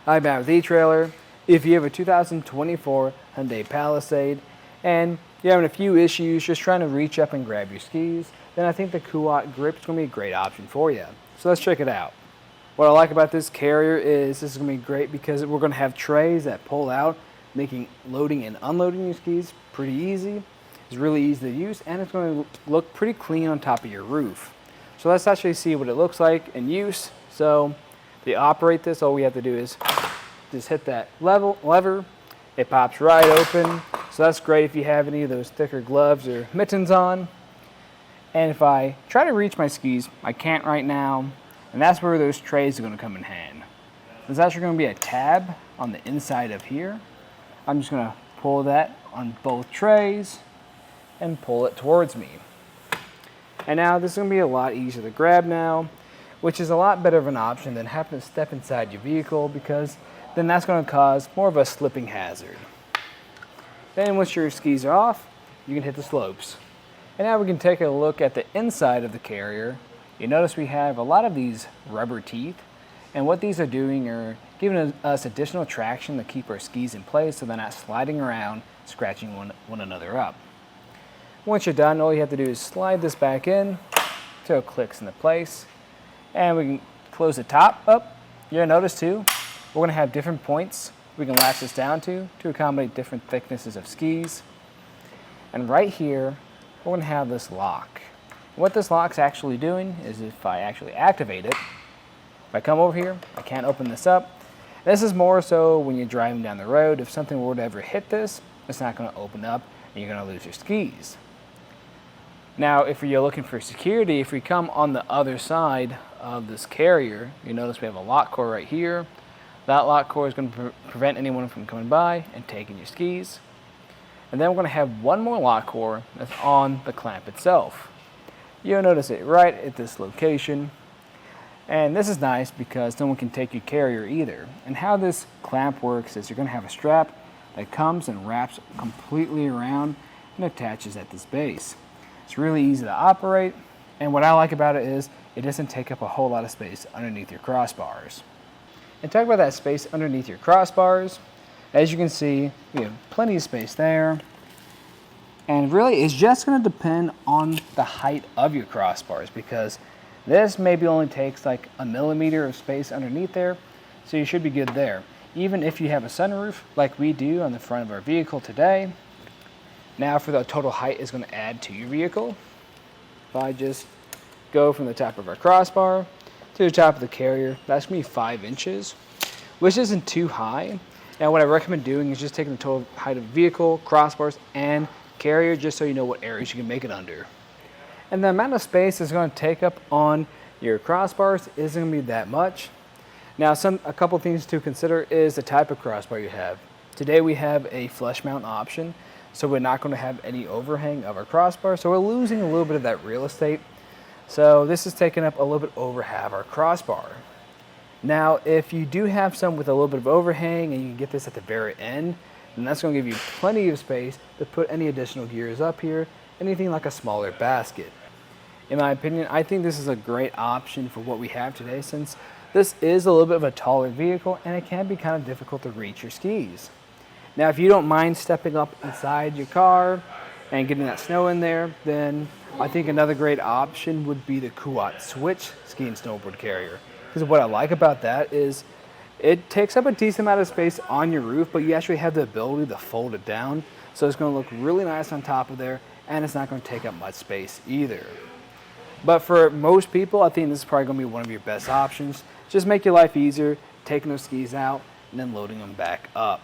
I'm Matt with eTrailer. If you have a 2024 Hyundai Palisade and you're having a few issues just trying to reach up and grab your skis, then I think the Kuat grip is going to be a great option for you. So let's check it out. What I like about this carrier is this is going to be great because we're going to have trays that pull out, making loading and unloading your skis pretty easy. It's really easy to use and it's going to look pretty clean on top of your roof. So let's actually see what it looks like in use. So to operate this, all we have to do is just hit that lever. It pops right open. So that's great if you have any of those thicker gloves or mittens on. And if I try to reach my skis, I can't right now. And that's where those trays are going to come in hand. There's actually going to be a tab on the inside of here. I'm just going to pull that on both trays and pull it towards me. And now this is going to be a lot easier to grab now, which is a lot better of an option than having to step inside your vehicle, because then that's going to cause more of a slipping hazard. Then once your skis are off, you can hit the slopes. And now we can take a look at the inside of the carrier. You notice we have a lot of these rubber teeth, and what these are doing are giving us additional traction to keep our skis in place so they're not sliding around, scratching one another up. Once you're done, all you have to do is slide this back in till it clicks into place. And we can close the top up. You'll notice too, we're going to have different points we can latch this down to accommodate different thicknesses of skis. And right here, we're going to have this lock. What this lock's actually doing is if I actually activate it, if I come over here, I can't open this up. This is more so when you're driving down the road. If something were to ever hit this, it's not going to open up and you're going to lose your skis. Now, if you're looking for security, if we come on the other side of this carrier, you notice we have a lock core right here. That lock core is going to prevent anyone from coming by and taking your skis. And then we're going to have one more lock core that's on the clamp itself. You'll notice it right at this location. And this is nice because no one can take your carrier either. And how this clamp works is you're going to have a strap that comes and wraps completely around and attaches at this base. It's really easy to operate, and what I like about it is it doesn't take up a whole lot of space underneath your crossbars. And talk about that space underneath your crossbars. As you can see, we have plenty of space there. And really, it's just going to depend on the height of your crossbars, because this maybe only takes like a millimeter of space underneath there, so you should be good there. Even if you have a sunroof like we do on the front of our vehicle today. Now for the total height is going to add to your vehicle. If I just go from the top of our crossbar to the top of the carrier, that's going to be 5 inches, which isn't too high. Now what I recommend doing is just taking the total height of vehicle, crossbars, and carrier, just so you know what areas you can make it under. And the amount of space it's going to take up on your crossbars isn't going to be that much. Now a couple things to consider is the type of crossbar you have. Today we have a flush mount option, so we're not going to have any overhang of our crossbar, so we're losing a little bit of that real estate. So this is taking up a little bit over half our crossbar. Now if you do have some with a little bit of overhang and you can get this at the very end, then that's going to give you plenty of space to put any additional gears up here, anything like a smaller basket. In my opinion, I think this is a great option for what we have today, since this is a little bit of a taller vehicle and it can be kind of difficult to reach your skis. Now, if you don't mind stepping up inside your car and getting that snow in there, then I think another great option would be the Kuat Switch Ski and Snowboard Carrier. Because what I like about that is it takes up a decent amount of space on your roof, but you actually have the ability to fold it down. So it's going to look really nice on top of there, and it's not going to take up much space either. But for most people, I think this is probably going to be one of your best options. Just make your life easier, taking those skis out and then loading them back up.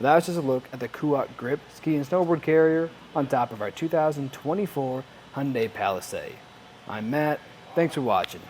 That was just a look at the Kuat Grip Ski and Snowboard Carrier on top of our 2024 Hyundai Palisade. I'm Matt. Thanks for watching.